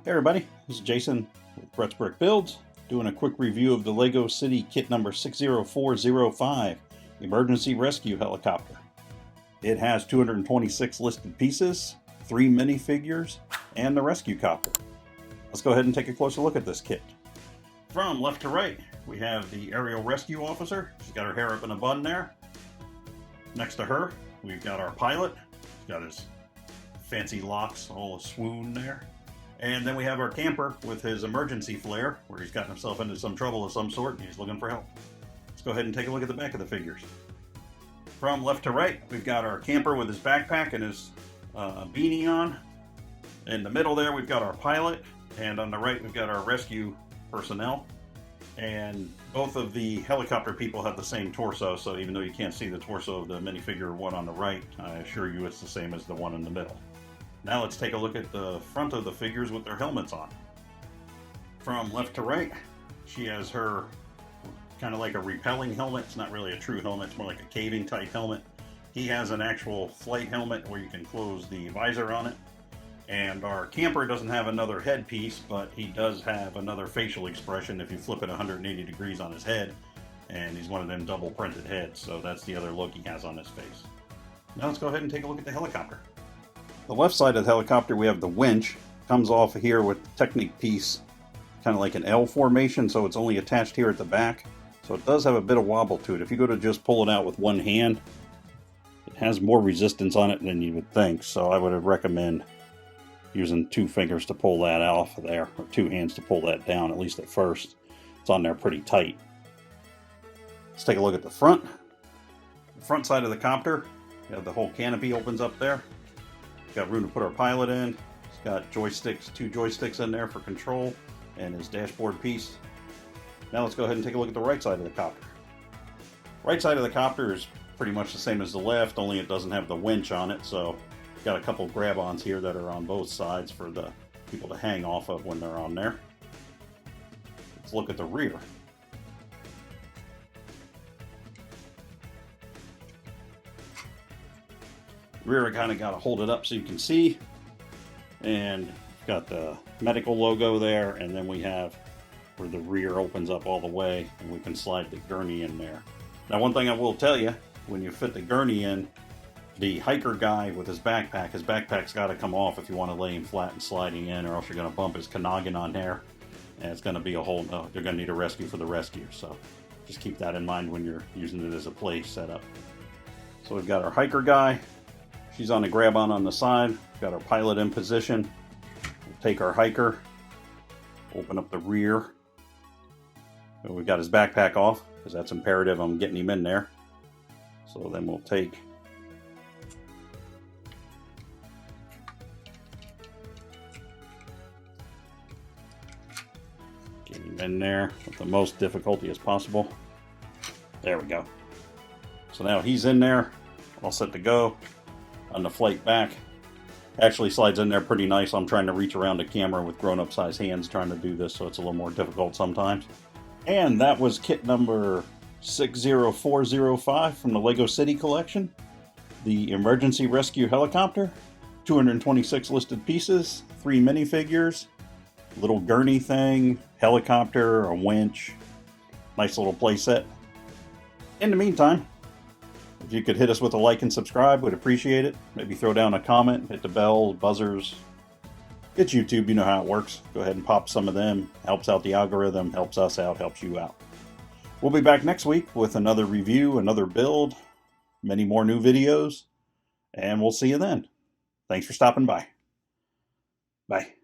Hey everybody, this is Jason with Brett's Brick Builds, doing a quick review of the LEGO City kit number 60405, Emergency Rescue Helicopter. It has 226 listed pieces, 3 minifigures, and the rescue copter. Let's go ahead and take a closer look at this kit. From left to right, we have the aerial rescue officer. She's got her hair up in a bun there. Next to her, we've got our pilot. He's got his fancy locks, all a swoon there. And then we have our camper with his emergency flare, where he's gotten himself into some trouble of some sort and he's looking for help. Let's go ahead and take a look at the back of the figures. From left to right, we've got our camper with his backpack and his beanie on. In the middle there, we've got our pilot, and on the right, we've got our rescue personnel. And both of the helicopter people have the same torso, so even though you can't see the torso of the minifigure one on the right, I assure you it's the same as the one in the middle. Now let's take a look at the front of the figures with their helmets on. From left to right, she has her kind of like a repelling helmet. It's not really a true helmet, it's more like a caving type helmet. He has an actual flight helmet where you can close the visor on it. And our camper doesn't have another headpiece, but he does have another facial expression if you flip it 180 degrees on his head. And he's one of them double printed heads, so that's the other look he has on his face. Now let's go ahead and take a look at the helicopter. The left side of the helicopter, we have the winch. Comes off here with the Technic piece, kind of like an L formation, so it's only attached here at the back. So it does have a bit of wobble to it. If you go to just pull it out with one hand, it has more resistance on it than you would think. So I would recommend using 2 fingers to pull that off of there, or 2 hands to pull that down, at least at first. It's on there pretty tight. Let's take a look at the front. The front side of the copter, you have the whole canopy opens up there. Got room to put our pilot in. He's got joysticks, 2 joysticks in there for control, and his dashboard piece. Now let's go ahead and take a look at the right side of the copter. Right side of the copter is pretty much the same as the left, only it doesn't have the winch on it, so got a couple grab-ons here that are on both sides for the people to hang off of when they're on there. Let's look at the rear. Rear, I kind of got to hold it up so you can see, and got the medical logo there, and then we have where the rear opens up all the way and we can slide the gurney in there. Now one thing I will tell you, when you fit the gurney in, the hiker guy with his backpack's got to come off if you want to lay him flat and sliding in, or else you're going to bump his noggin on there, and it's going to be a whole, you're going to need a rescue for the rescue, so just keep that in mind when you're using it as a play setup. So we've got our hiker guy. She's on the grab-on the side. Got our pilot in position. We'll take our hiker, open up the rear. We've got his backpack off, because that's imperative. I'm getting him in there. So then we'll get him in there with the most difficulty as possible. There we go. So now he's in there, all set to go. On the flight back, actually slides in there pretty nice. I'm trying to reach around the camera with grown-up size hands trying to do this, so it's a little more difficult sometimes. And that was kit number 60405 from the LEGO City collection. The Emergency Rescue Helicopter, 226 listed pieces, 3 minifigures, little gurney thing, helicopter, a winch, nice little play set. In the meantime, if you could hit us with a like and subscribe, we'd appreciate it. Maybe throw down a comment, hit the bell, buzzers. It's YouTube, you know how it works. Go ahead and pop some of them. Helps out the algorithm, helps us out, helps you out. We'll be back next week with another review, another build, many more new videos, and we'll see you then. Thanks for stopping by. Bye.